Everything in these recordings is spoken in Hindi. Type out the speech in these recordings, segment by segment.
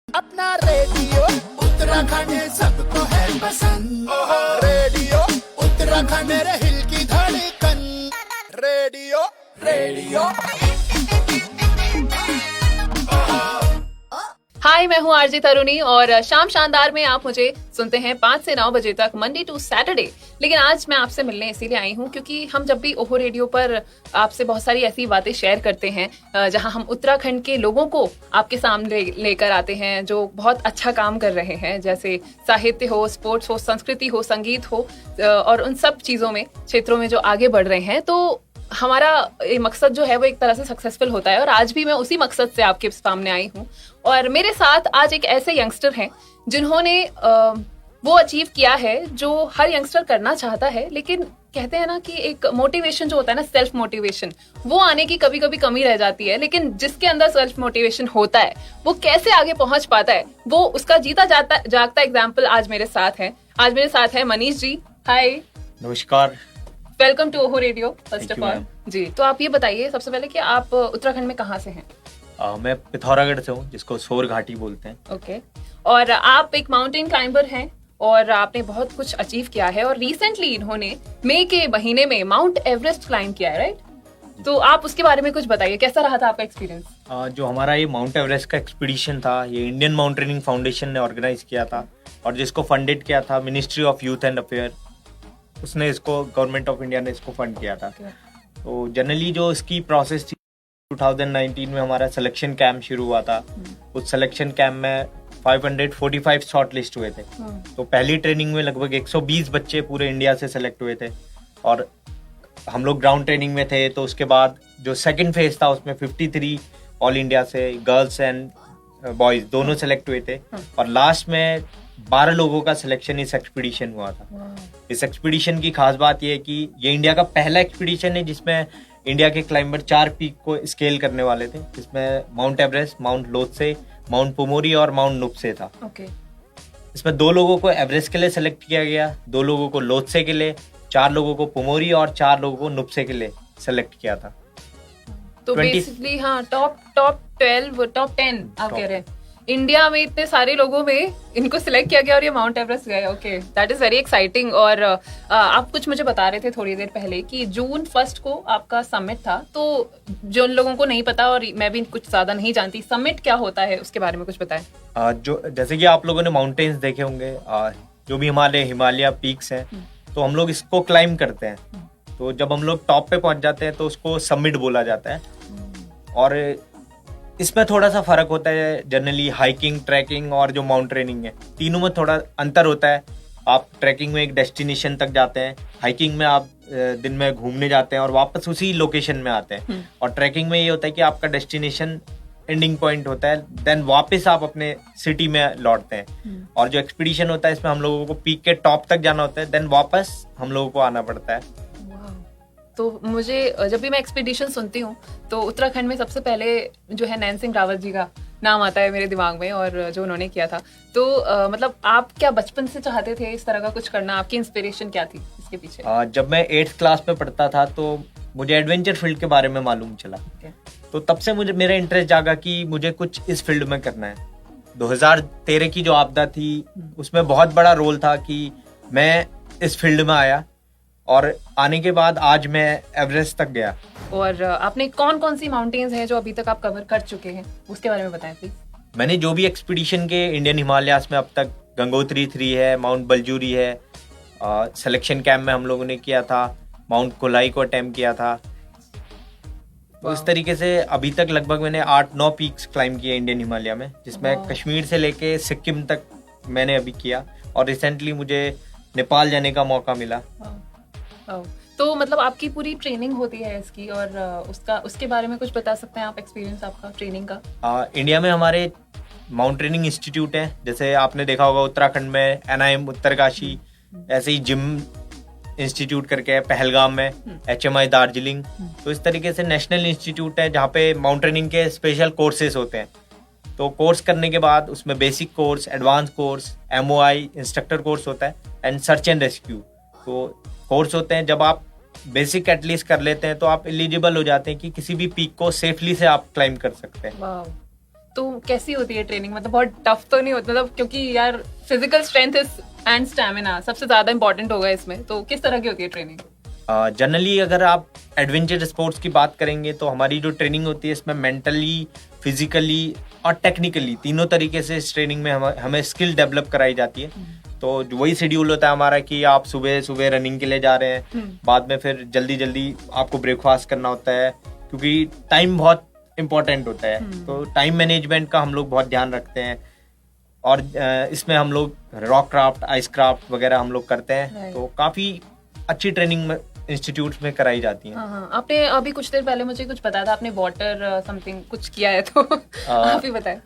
अपना रेडियो उत्तराखंड सबको है पसंद। रेडियो उत्तराखंड हिल की धड़कन। रेडियो रेडियो हाय, मैं हूँ आरजे तरुणी और शाम शानदार में आप मुझे सुनते हैं 5 से 9 बजे तक, मंडे टू सैटरडे। लेकिन आज मैं आपसे मिलने इसीलिए आई हूँ क्योंकि हम जब भी ओहो रेडियो पर आपसे बहुत सारी ऐसी बातें शेयर करते हैं जहाँ हम उत्तराखंड के लोगों को आपके सामने लेकर आते हैं जो बहुत अच्छा काम कर रहे हैं, जैसे साहित्य हो, स्पोर्ट्स हो, संस्कृति हो, संगीत हो और उन सब चीज़ों में, क्षेत्रों में जो आगे बढ़ रहे हैं। तो हमारा ये मकसद जो है वो एक तरह से सक्सेसफुल होता है और आज भी मैं उसी मकसद से आपके सामने आई हूँ। और मेरे साथ आज एक ऐसे यंगस्टर हैं जिन्होंने वो अचीव किया है जो हर यंगस्टर करना चाहता है, लेकिन कहते हैं ना कि एक मोटिवेशन जो होता है ना, सेल्फ मोटिवेशन, वो आने की कभी कभी कमी रह जाती है। लेकिन जिसके अंदर सेल्फ मोटिवेशन होता है वो कैसे आगे पहुंच पाता है, वो उसका जीता जागता एग्जाम्पल आज मेरे साथ है। आज मेरे साथ है मनीष जी। हाय, नमस्कार, welcome to Oho radio. First of Thank you, all जी, तो आप ये बताइए सबसे पहले कि आप उत्तराखंड में कहाँ से हैं? मैं पिथौरागढ़ से हूँ, जिसको सोर घाटी बोलते हैं। ओके। और आप एक माउंटेन क्लाइंबर हैं और आपने बहुत कुछ अचीव किया है और रिसेंटली इन्होंने मई के महीने में माउंट एवरेस्ट क्लाइंब किया है, राइट? तो आप उसके बारे में कुछ बताइए, कैसा रहा था आपका एक्सपीरियंस? जो हमारा ये माउंट एवरेस्ट का एक्सपीडिशन था, ये इंडियन माउंटेनिंग फाउंडेशन ने ऑर्गेनाइज किया था और जिसको फंडेड किया था ministry of youth and affair. उसने इसको, गवर्नमेंट ऑफ इंडिया ने इसको फंड किया था। तो जनरली जो इसकी प्रोसेस थी, 2019 में हमारा सिलेक्शन कैंप शुरू हुआ था। उस सिलेक्शन कैंप में 545 शॉर्ट लिस्ट हुए थे। तो पहली ट्रेनिंग में लगभग 120 बच्चे पूरे इंडिया से सेलेक्ट हुए थे और हम लोग ग्राउंड ट्रेनिंग में थे। तो उसके बाद जो सेकंड फेज था उसमें 53 ऑल इंडिया से गर्ल्स एंड बॉयज दोनों सेलेक्ट हुए थे और लास्ट में 12 लोगों का सिलेक्शन इस एक्सपीडिशन हुआ था। इस एक्सपीडिशन की खास बात यह है कि ये इंडिया का पहला एक्सपीडिशन है जिसमें इंडिया के क्लाइंबर 4 पीक को स्केल करने वाले थे, जिसमें mount Everest, mount Lhotse, mount Pumori और माउंट नुप्से था। इसमें 2 लोगों को एवरेस्ट के लिए सेलेक्ट किया गया, 2 लोगों को लोत्से के लिए, 4 लोगों को पुमोरी और 4 लोगों को नुप्से के लिए सेलेक्ट किया था। तो बेसिकली हाँ, टॉप 10 आप कह रहे हैं। इंडिया में इतने सारे लोगों में इनको सिलेक्ट किया गया और ये माउंट एवरेस्ट गए। Okay, that is very exciting. और आप कुछ मुझे बता रहे थे थोड़ी देर पहले कि जून 1 को आपका समिट था। तो जो लोगों को नहीं पता और मैं भी कुछ ज्यादा नहीं जानती, समिट क्या होता है उसके बारे में कुछ बताएं। जो जैसे कि आप लोगों ने माउंटेन्स देखे होंगे, जो भी हिमालय पीक्स हैं, तो हम लोग इसको क्लाइंब करते हैं। तो जब हम लोग टॉप पे पहुंच जाते हैं तो उसको समिट बोला जाता है। और इसमें थोड़ा सा फर्क होता है, जनरली हाइकिंग, ट्रैकिंग और जो माउंट ट्रेनिंग है, तीनों में थोड़ा अंतर होता है। आप ट्रैकिंग में एक डेस्टिनेशन तक जाते हैं, हाइकिंग में आप दिन में घूमने जाते हैं और वापस उसी लोकेशन में आते हैं। और ट्रैकिंग में ये होता है कि आपका डेस्टिनेशन एंडिंग पॉइंट होता है, देन वापस आप अपने सिटी में लौटते हैं। और जो एक्सपीडिशन होता है इसमें हम लोगों को पीक के टॉप तक जाना होता है, देन वापस हम लोगों को आना पड़ता है। तो मुझे जब भी मैं एक्सपीडिशन सुनती हूँ तो उत्तराखंड में सबसे पहले जो है नैन सिंह रावत जी का नाम आता है मेरे दिमाग में, और जो उन्होंने किया था। तो मतलब आप क्या बचपन से चाहते थे इस तरह का कुछ करना? आपकी इंस्पिरेशन क्या थी इसके पीछे? जब मैं 8th क्लास में पढ़ता था तो मुझे एडवेंचर फील्ड के बारे में मालूम चला। तो तब से मुझे मेरा इंटरेस्ट जागा कि मुझे कुछ इस फील्ड में करना है। 2013 की जो आपदा थी उसमें बहुत बड़ा रोल था कि मैं इस फील्ड में आया और आने के बाद आज मैं एवरेस्ट तक गया। और आपने कौन कौन सी माउंटेन्स हैं जो अभी तक आप कवर कर चुके हैं, उसके बारे में बताएं प्लीज। मैंने जो भी एक्सपीडिशन के इंडियन हिमालयास में अब तक, गंगोत्री 3 है, माउंट बलजूरी है, सिलेक्शन कैंप में हम लोगों ने किया था, माउंट कोलाई को अटेम्प्ट किया था। तो इस तरीके से अभी तक लगभग मैंने 8-9 पीक्स क्लाइंब किए इंडियन हिमालय में, जिसमें कश्मीर से लेके सिक्किम तक मैंने अभी किया और रिसेंटली मुझे नेपाल जाने का मौका मिला। तो मतलब आपकी पूरी ट्रेनिंग होती है इसकी, और उसके बारे में कुछ बता सकते हैं आप, एक्सपीरियंस आपका ट्रेनिंग का? इंडिया में हमारे माउंट ट्रेनिंग इंस्टीट्यूट है, जैसे आपने देखा होगा उत्तराखंड में NIM उत्तरकाशी, ऐसे ही जिम इंस्टीट्यूट करके है पहलगाम में, HMI दार्जिलिंग। तो इस तरीके से नेशनल इंस्टीट्यूट है जहाँ पे माउंट ट्रेनिंग के स्पेशल कोर्सेज होते हैं। तो कोर्स करने के बाद उसमें basic course, advance course, MOI instructor course होता है एंड सर्च एंड रेस्क्यू। तो कोर्स होते हैं, जब आप बेसिक एटलीस्ट कर लेते हैं तो आप एलिजिबल हो जाते हैं कि किसी भी पीक को सेफली से आप क्लाइंब कर सकते हैं। तो कैसी होती है ट्रेनिंग? मतलब बहुत टफ तो नहीं होती? मतलब क्योंकि यार फिजिकल स्ट्रेंथ एंड स्टैमिना सबसे ज्यादा इंपॉर्टेंट होगा इसमें, तो किस तरह की होती है ट्रेनिंग? जनरली अगर आप एडवेंचर स्पोर्ट्स की बात करेंगे तो हमारी जो ट्रेनिंग होती है इसमें मेंटली, फिजिकली और टेक्निकली तीनों तरीके से इस ट्रेनिंग में हमें स्किल डेवलप कराई जाती है। तो वही शेड्यूल होता है हमारा कि आप सुबह सुबह रनिंग के लिए जा रहे हैं, बाद में फिर जल्दी जल्दी आपको ब्रेकफास्ट करना होता है, क्योंकि टाइम बहुत इंपॉर्टेंट होता है। तो टाइम मैनेजमेंट का हम लोग बहुत ध्यान रखते हैं, और इसमें हम लोग रॉक क्राफ्ट, आइस क्राफ्ट वगैरह हम लोग करते हैं। तो काफी अच्छी ट्रेनिंग इंस्टीट्यूट में कराई जाती है। हाँ, आपने अभी कुछ देर पहले मुझे कुछ बताया था, आपने वाटर समथिंग कुछ किया है, तो आप ही बताएं।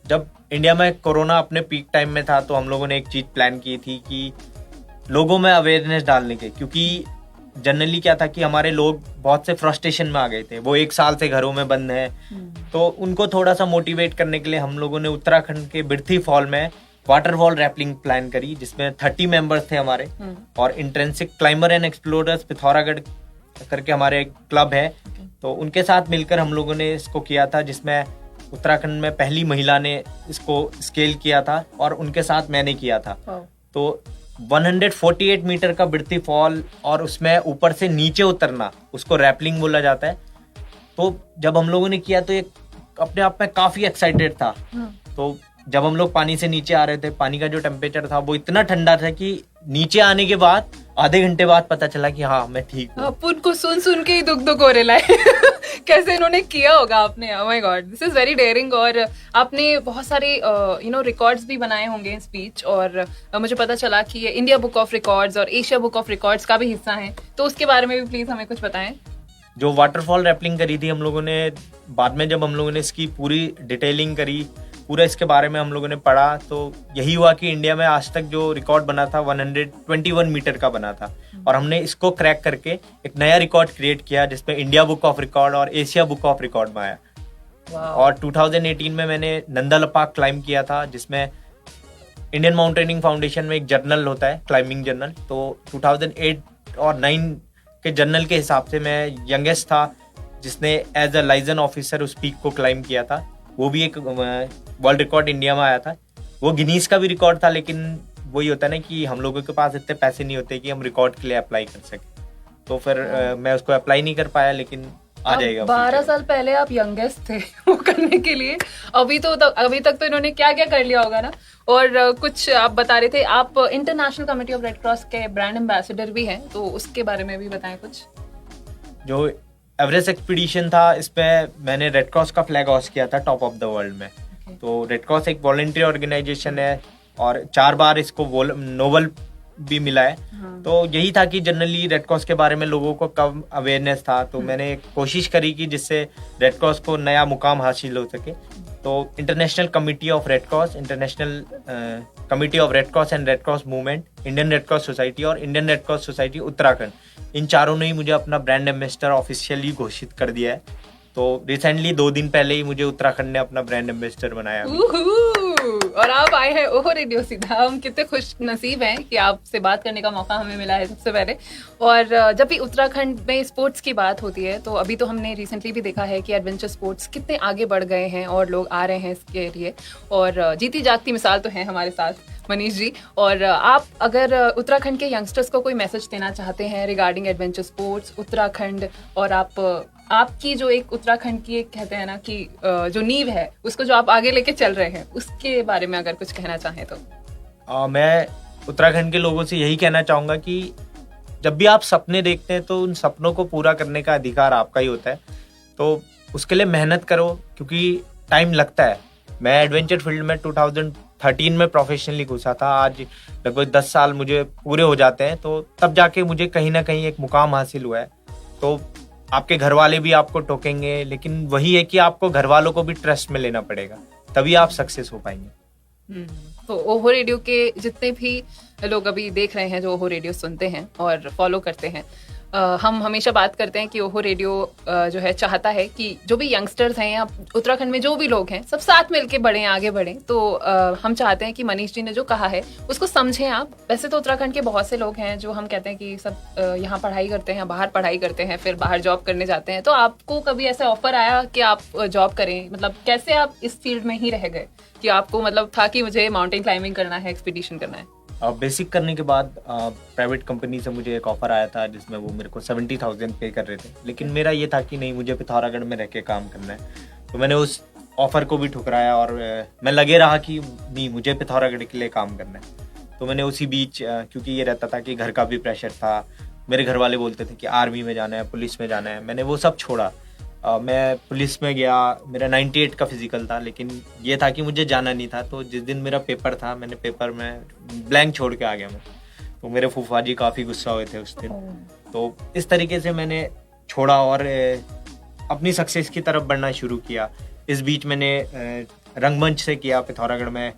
जब इंडिया में कोरोना अपने पीक टाइम में था तो हम लोगों ने एक चीज प्लान की थी कि लोगों में अवेयरनेस डालने के, क्योंकि जनरली क्या था कि हमारे लोग बहुत से फ्रस्ट्रेशन में आ गए थे, वो 1 साल से घरों में बंद हैं। तो उनको थोड़ा सा मोटिवेट करने के लिए हम लोगों ने उत्तराखंड के बिरथी फॉल में वाटरफॉल रैपलिंग प्लान करी, जिसमें 30 मेंबर्स थे हमारे, और intrinsic climber and explorers Pithoragarh करके हमारे एक क्लब है, तो उनके साथ मिलकर हम लोगों ने इसको किया था, जिसमें उत्तराखंड में पहली महिला ने इसको स्केल किया था और उनके साथ मैंने किया था। तो 148 मीटर का बिरथी फॉल और उसमें ऊपर से नीचे उतरना, उसको रैपलिंग बोला जाता है। तो जब हम लोगों ने किया तो ये अपने आप में काफी एक्साइटेड था। तो जब हम लोग पानी से नीचे आ रहे थे, पानी का जो टेम्परेचर था वो इतना ठंडा था कि नीचे आने के बाद आधे घंटे बाद पता चला कि हाँ मैं ठीक हूँ। अपन को सुन के ही दुख हो रहा है कैसे इन्होंने किया होगा आपने। Oh my God, this is very dairying. और आपने बहुत सारे रिकॉर्ड्स भी बनाए होंगे स्पीच, और मुझे पता चला कि ये इंडिया बुक ऑफ रिकॉर्ड्स और एशिया बुक ऑफ रिकॉर्ड्स का भी हिस्सा है, तो उसके बारे में भी प्लीज हमें कुछ बताएं। जो वाटरफॉल रैपलिंग करी थी हम लोगों ने, बाद में जब हम लोगों ने इसकी पूरी डिटेलिंग करी, पूरा इसके बारे में हम लोगों ने पढ़ा, तो यही हुआ कि इंडिया में आज तक जो रिकॉर्ड बना था 121 मीटर का बना था, और हमने इसको क्रैक करके एक नया रिकॉर्ड क्रिएट किया जिसमें इंडिया बुक ऑफ रिकॉर्ड और एशिया बुक ऑफ रिकॉर्ड में आया। और 2018 में मैंने नंदा लपाक क्लाइंब किया था, जिसमें इंडियन माउंटेनिंग फाउंडेशन में एक जर्नल होता है, क्लाइंबिंग जर्नल। तो 2008 और 9 के जर्नल के हिसाब से मैं यंगेस्ट था जिसने एज अ लाइजन ऑफिसर उस पीक को क्लाइंब किया था। वो भी एक वर्ल्ड रिकॉर्ड इंडिया में आया था। वो गिनीज का भी रिकॉर्ड था, लेकिन वही होता है ना कि हम लोगों के पास इतने पैसे नहीं होते कि हम रिकॉर्ड के लिए अप्लाई कर सके, तो फिर मैं उसको अप्लाई नहीं कर पाया, लेकिन आ जाएगा। 12 साल पहले आप यंगेस्ट थे वो करने के लिए। अभी तक तो इन्होंने क्या क्या कर लिया होगा ना। और कुछ आप बता रहे थे, आप international committee of red cross के ब्रांड एम्बेसडर भी हैं, तो उसके बारे में भी बताएं कुछ। जो एवरेस्ट एक्सपीडिशन था, इसमें मैंने रेड क्रॉस का फ्लैग हॉस्ट किया था टॉप ऑफ द वर्ल्ड में। तो रेड क्रॉस एक वॉलंटरी ऑर्गेनाइजेशन है और 4 बार इसको नोबल भी मिला है। तो यही था कि जनरली रेड क्रॉस के बारे में लोगों को कम अवेयरनेस था, तो मैंने कोशिश करी कि जिससे रेड क्रॉस को नया मुकाम हासिल हो सके। तो international committee of red cross, international committee of red cross and red cross movement, Indian red cross society और Indian red cross society Uttarakhand, इन चारों ने ही मुझे अपना ब्रांड एम्बेसडर ऑफिशियली घोषित कर दिया है। तो रिसेंटली 2 दिन पहले ही मुझे उत्तराखंड ने अपना ब्रांड एम्बेसडर बनाया। और आप आए हैं ओहो रेडियो सीधा। हम कितने खुश नसीब हैं कि आपसे बात करने का मौका हमें मिला है सबसे पहले। और जब भी उत्तराखंड में स्पोर्ट्स की बात होती है, तो अभी तो हमने रिसेंटली भी देखा है कि एडवेंचर स्पोर्ट्स कितने आगे बढ़ गए हैं और लोग आ रहे हैं इसके लिए, और जीती जागती मिसाल तो है हमारे साथ मनीष जी। और आप अगर उत्तराखंड के यंगस्टर्स को कोई मैसेज देना चाहते हैं रिगार्डिंग एडवेंचर स्पोर्ट्स उत्तराखंड, और आपकी जो एक उत्तराखंड की एक कहते हैं ना कि जो नींव है उसको जो आप आगे लेके चल रहे हैं, उसके बारे में अगर कुछ कहना चाहें तो। मैं उत्तराखंड के लोगों से यही कहना चाहूँगा कि जब भी आप सपने देखते हैं तो उन सपनों को पूरा करने का अधिकार आपका ही होता है। तो उसके लिए मेहनत करो, क्योंकि टाइम लगता है। मैं एडवेंचर फील्ड में 2013 में प्रोफेशनली घुसा था, आज लगभग 10 साल मुझे पूरे हो जाते हैं, तो तब जाके मुझे कहीं ना कहीं एक मुकाम हासिल हुआ है। तो आपके घर वाले भी आपको टोकेंगे, लेकिन वही है कि आपको घर वालों को भी ट्रस्ट में लेना पड़ेगा, तभी आप सक्सेस हो पाएंगे। तो ओहो रेडियो के जितने भी लोग अभी देख रहे हैं जो ओहो रेडियो सुनते हैं और फॉलो करते हैं, हम हमेशा बात करते हैं कि ओहो रेडियो जो है चाहता है कि जो भी यंगस्टर्स हैं या उत्तराखंड में जो भी लोग हैं सब साथ मिलके बढ़ें, आगे बढ़ें। तो हम चाहते हैं कि मनीष जी ने जो कहा है उसको समझें आप। वैसे तो उत्तराखंड के बहुत से लोग हैं जो हम कहते हैं कि सब यहाँ पढ़ाई करते हैं, बाहर पढ़ाई करते हैं, फिर बाहर जॉब करने जाते हैं। तो आपको कभी ऐसा ऑफर आया कि आप जॉब करें? मतलब कैसे आप इस फील्ड में ही रह गए कि आपको मतलब था कि मुझे माउंटेन क्लाइंबिंग करना है, एक्सपीडिशन करना है? बेसिक करने के बाद प्राइवेट कंपनी से मुझे एक ऑफर आया था जिसमें वो मेरे को 70,000 पे कर रहे थे, लेकिन मेरा ये था कि नहीं, मुझे पिथौरागढ़ में रह के काम करना है। तो मैंने उस ऑफर को भी ठुकराया और मैं लगे रहा कि नहीं, मुझे पिथौरागढ़ के लिए काम करना है। तो मैंने उसी बीच क्योंकि ये रहता था कि घर का भी प्रेशर था, मेरे घर वाले बोलते थे कि आर्मी में जाना है, पुलिस में जाना है, मैंने वो सब छोड़ा। मैं पुलिस में गया, मेरा 98 का फिजिकल था, लेकिन ये था कि मुझे जाना नहीं था। तो जिस दिन मेरा पेपर था, मैंने पेपर में ब्लैंक छोड़ के आ गया मैं। तो मेरे फूफा जी काफ़ी गुस्सा हुए थे उस दिन। तो इस तरीके से मैंने छोड़ा और अपनी सक्सेस की तरफ बढ़ना शुरू किया। इस बीच मैंने रंगमंच से किया, पिथौरागढ़ में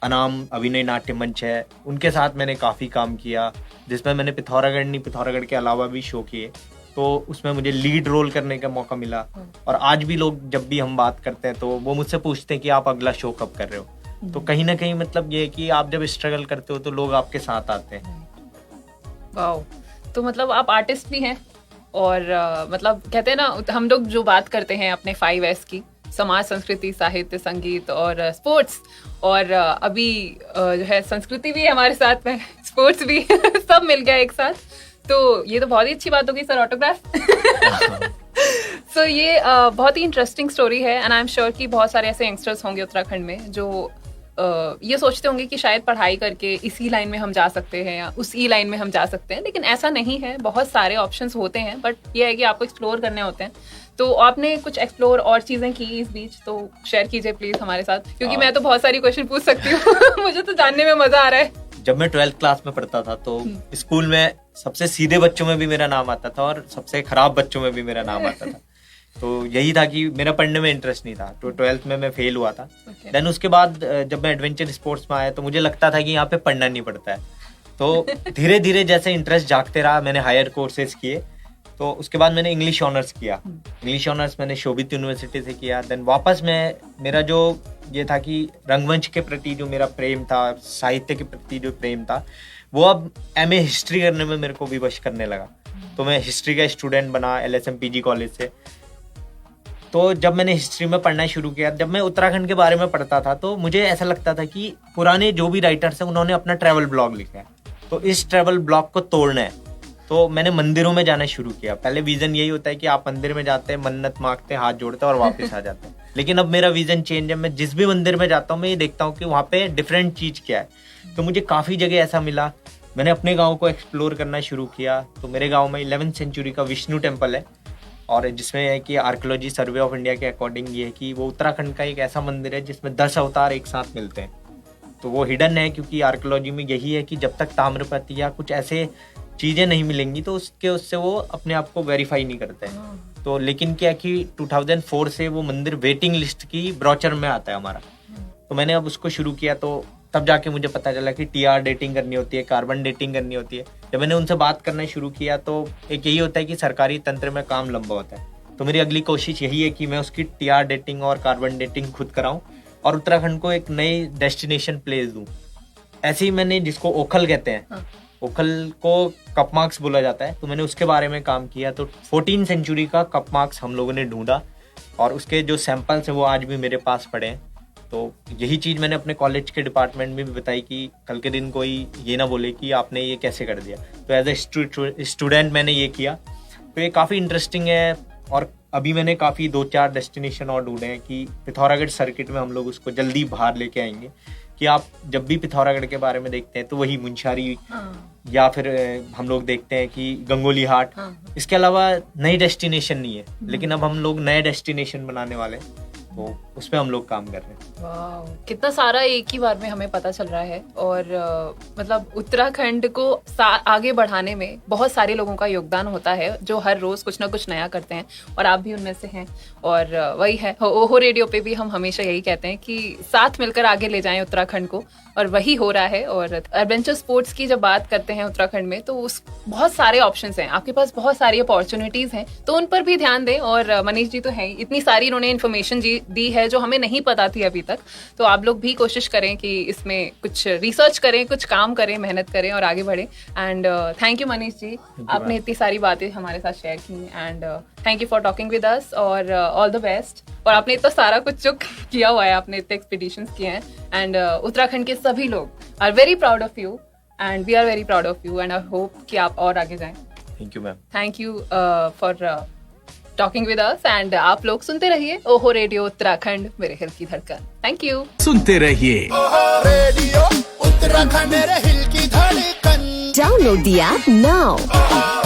अनाम अभिनय नाट्य मंच है, उनके साथ मैंने काफ़ी काम किया, जिसमें मैंने पिथौरागढ़ के अलावा भी शो किए। तो उसमें मुझे लीड रोल करने का मौका मिला। और आज भी लोग जब भी हम बात करते हैं तो वो मुझसे पूछते हैं कि आप अगला शो कब कर रहे हो। तो कहीं ना कहीं मतलब ये है कि आप जब स्ट्रगल करते हो तो लोग आपके साथ आते हैं। वाओ, तो मतलब आप आर्टिस्ट भी हैं और मतलब कहते हैं ना, हम लोग जो बात करते हैं अपने 5S की, समाज, संस्कृति, साहित्य, संगीत और स्पोर्ट्स, और अभी जो है संस्कृति भी है हमारे साथ में, स्पोर्ट्स भी सब मिल गया एक साथ। तो ये तो बहुत ही अच्छी बात होगी सर, ऑटोग्राफ। सो ये बहुत ही इंटरेस्टिंग स्टोरी है एंड आई एम श्योर कि बहुत सारे ऐसे यंगस्टर्स होंगे उत्तराखंड में जो ये सोचते होंगे कि शायद पढ़ाई करके इसी लाइन में हम जा सकते हैं या उसी लाइन में हम जा सकते हैं, लेकिन ऐसा नहीं है। बहुत सारे ऑप्शंस होते हैं, बट ये है कि आपको एक्सप्लोर करने होते हैं। तो आपने कुछ एक्सप्लोर और चीजें की इस बीच, तो शेयर कीजिए प्लीज हमारे साथ, क्योंकि मैं तो बहुत सारी क्वेश्चन पूछ सकती हूँ। मुझे तो जानने में मजा आ रहा है। जब मैं 12th क्लास में पढ़ता था तो स्कूल में सबसे सीधे बच्चों में भी मेरा नाम आता था और सबसे खराब बच्चों में भी मेरा नाम आता था। तो यही था कि मेरा पढ़ने में इंटरेस्ट नहीं था। तो 12th में मैं फेल हुआ था। देन उसके बाद जब मैं एडवेंचर स्पोर्ट्स में आया तो मुझे लगता था कि यहाँ पे पढ़ना नहीं पड़ता है। तो धीरे धीरे जैसे इंटरेस्ट जागते रहा, मैंने हायर कोर्सेज किए। तो उसके बाद मैंने इंग्लिश ऑनर्स किया। इंग्लिश ऑनर्स मैंने शोभित यूनिवर्सिटी से किया। देन वापस मेरा जो ये था कि रंगमंच के प्रति जो मेरा प्रेम था, साहित्य के प्रति जो प्रेम था, वो अब MA हिस्ट्री करने में मेरे को विवश करने लगा। तो मैं हिस्ट्री का स्टूडेंट बना LSM-PG कॉलेज से। तो जब मैंने हिस्ट्री में पढ़ना शुरू किया, जब मैं उत्तराखंड के बारे में पढ़ता था तो मुझे ऐसा लगता था कि पुराने जो भी राइटर्स हैं उन्होंने अपना ट्रैवल ब्लॉग लिखा है, तो इस ट्रैवल ब्लॉग को तोड़ना है। तो मैंने मंदिरों में जाना शुरू किया। पहले विजन यही होता है कि आप मंदिर में जाते हैं, मन्नत मांगते हैं, हाथ जोड़ते हैं और वापस आ जाते हैं। लेकिन अब मेरा विजन चेंज है। मैं जिस भी मंदिर में जाता हूँ मैं ये देखता हूँ कि वहाँ पे डिफरेंट चीज क्या है। तो मुझे काफी जगह ऐसा मिला। मैंने अपने गाँव को एक्सप्लोर करना शुरू किया। तो मेरे गाँव में 11th सेंचुरी का विष्णु टेम्पल है, और जिसमें है कि आर्कियोलॉजी सर्वे ऑफ इंडिया के अकॉर्डिंग ये है कि वो उत्तराखंड का एक ऐसा मंदिर है जिसमें 10 अवतार एक साथ मिलते हैं। तो वो हिडन है, क्योंकि आर्कियोलॉजी में यही है कि जब तक ताम्रपत्र या कुछ ऐसे चीजें नहीं मिलेंगी तो उससे वो अपने आप को वेरीफाई नहीं करते हैं। तो लेकिन क्या कि 2004 से वो मंदिर वेटिंग लिस्ट की ब्रोचर में आता है हमारा। तो मैंने अब उसको शुरू किया। तो तब जाके मुझे पता चला कि TR डेटिंग करनी होती है, कार्बन डेटिंग करनी होती है। जब मैंने उनसे बात करना शुरू किया तो एक यही होता है कि सरकारी तंत्र में काम लंबा होता है। तो मेरी अगली कोशिश यही है कि मैं उसकी TR डेटिंग और कार्बन डेटिंग खुद कराऊं और उत्तराखंड को एक नई डेस्टिनेशन प्लेस दूं। ऐसे ही मैंने, जिसको ओखल कहते हैं, ओखल को कप मार्क्स बोला जाता है, तो मैंने उसके बारे में काम किया। तो 14 सेंचुरी का कप मार्क्स हम लोगों ने ढूंढा और उसके जो सैंपल्स हैं वो आज भी मेरे पास पड़े हैं। तो यही चीज़ मैंने अपने कॉलेज के डिपार्टमेंट में भी बताई कि कल के दिन कोई ये ना बोले कि आपने ये कैसे कर दिया। तो एज ए स्टूडेंट मैंने ये किया। तो ये काफ़ी इंटरेस्टिंग है। और अभी मैंने काफ़ी 2-4 डेस्टिनेशन और ढूंढे हैं कि पिथौरागढ़ सर्किट में हम लोग उसको जल्दी बाहर लेके आएंगे। कि आप जब भी पिथौरागढ़ के बारे में देखते हैं तो वही मुंशारी या फिर हम लोग देखते हैं कि गंगोली हाट। इसके अलावा नई डेस्टिनेशन नहीं है, लेकिन अब हम लोग नए डेस्टिनेशन बनाने वाले हैं। तो उस पे हम लोग काम कर रहे हैं। वाह, कितना सारा एक ही बार में हमें पता चल रहा है। और मतलब उत्तराखंड को आगे बढ़ाने में बहुत सारे लोगों का योगदान होता है जो हर रोज कुछ ना कुछ नया करते हैं, और आप भी उनमें से हैं। और वही है, ओहो रेडियो पे भी हम हमेशा यही कहते हैं कि साथ मिलकर आगे ले जाएं उत्तराखंड को, और वही हो रहा है। और एडवेंचर स्पोर्ट्स की जब बात करते हैं उत्तराखंड में, तो उस बहुत सारे ऑप्शंस हैं, आपके पास बहुत सारी अपॉर्चुनिटीज हैं, तो उन पर भी ध्यान दें। और मनीष जी तो हैं ही, इतनी सारी इन्होंने इन्फॉर्मेशन दी है जो हमें नहीं पता थी अभी तक। तो आप लोग भी कोशिश करें कि इसमें कुछ रिसर्च करें, कुछ काम करें, मेहनत करें और आगे बढ़ें। And thank you Manish ji, आपने इतनी सारी बातें हमारे साथ शेयर की। And thank you for talking with अस, और ऑल द बेस्ट। और आपने इतना सारा कुछ जो किया हुआ है, आपने इतने एक्सपीडिशंस किए हैं, एंड उत्तराखंड के सभी लोग are very proud of you, and we are very proud of you, and I hope कि आप और आगे जाएं। Thank you ma'am. Thank you for talking with us. And आप लोग सुनते रहिए ओहो रेडियो उत्तराखंड, मेरे हिल की धड़कन। Thank you. सुनते रहिए रेडियो उत्तराखंड, मेरे हिल की धड़कन। Download the app now.